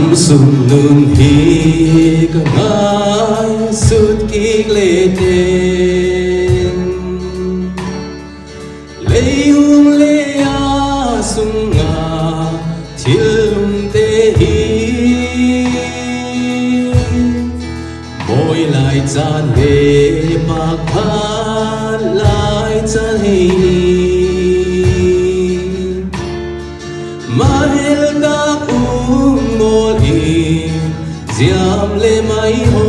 Nam sum nun hi ka ngai sut ki le ten lei hung le a sung nga thil lung te hi moi lai chan le pa kha lai chan hi ma hel da Diam le mai ho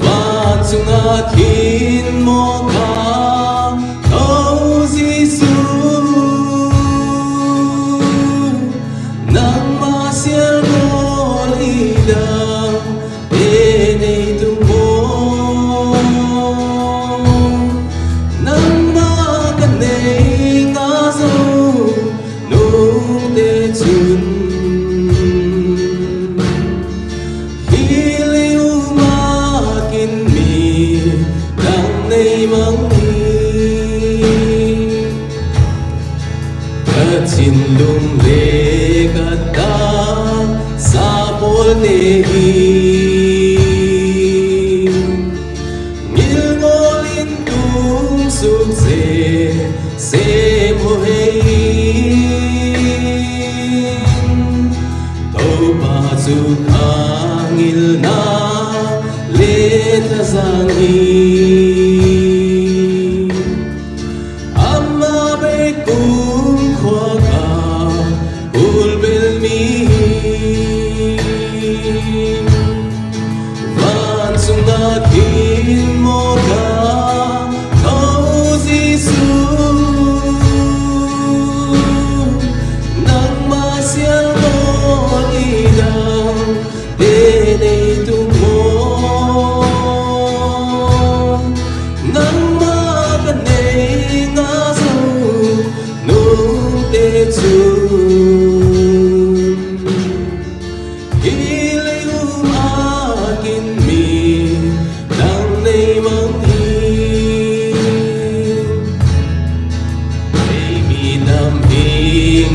Van sunga kin mo ka Thâu Giêsu Nang ma siêu no li dang Ê nei tu mo Nang ma ka nei nga zo Nung te chun Chin lung le gata sa bol ne hi Ngil ngolin tung suk se mo hei Tau pa su ka ngil na le ta sang hi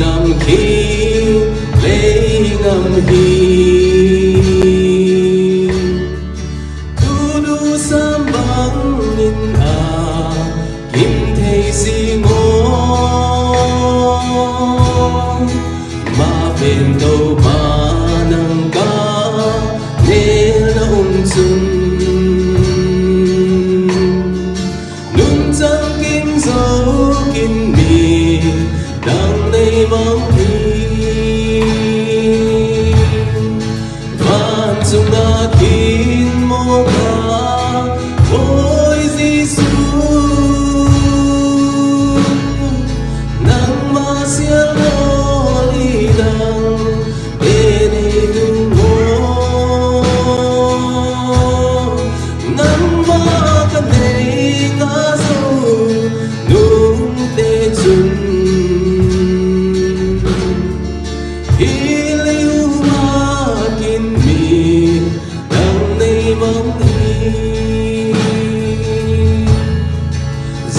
Ngam khi lấy ngam hi tu du sam bang in a kim thei si ngo ma bên đâu ba nang ka ne na chung nun chang kim zo kim mi đang nay mong hi van chung na kin mo ka ôi Giêsu nang ma sia lo li dang bên ai tung mo nang ma ka nei nga zo nung te chung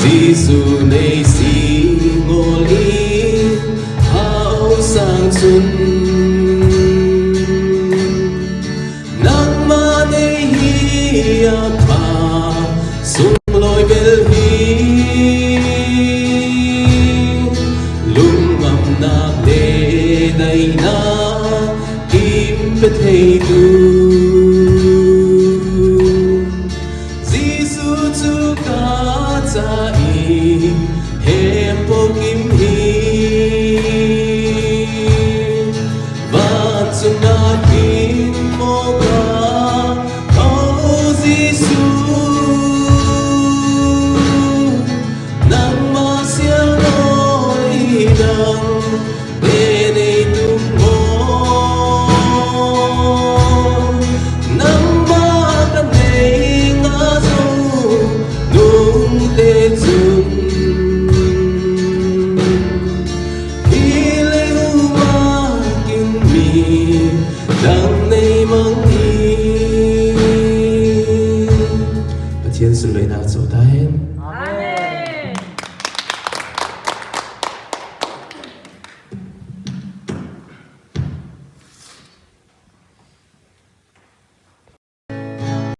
Giêsu nay si ngô li hao sang chun nang ma nay hi a pa sung loi bel hi lung ngam na le nay na kim pe thei tu Giêsu chu ka cha hem po kim hi van chung na kin mo ka Thâu Giêsu nang ma siêu no li dang bên ai tung mo nang ma ka nei nga zo nung te chung đang nay mong hi Và thiên sự lời nào dấu ta hết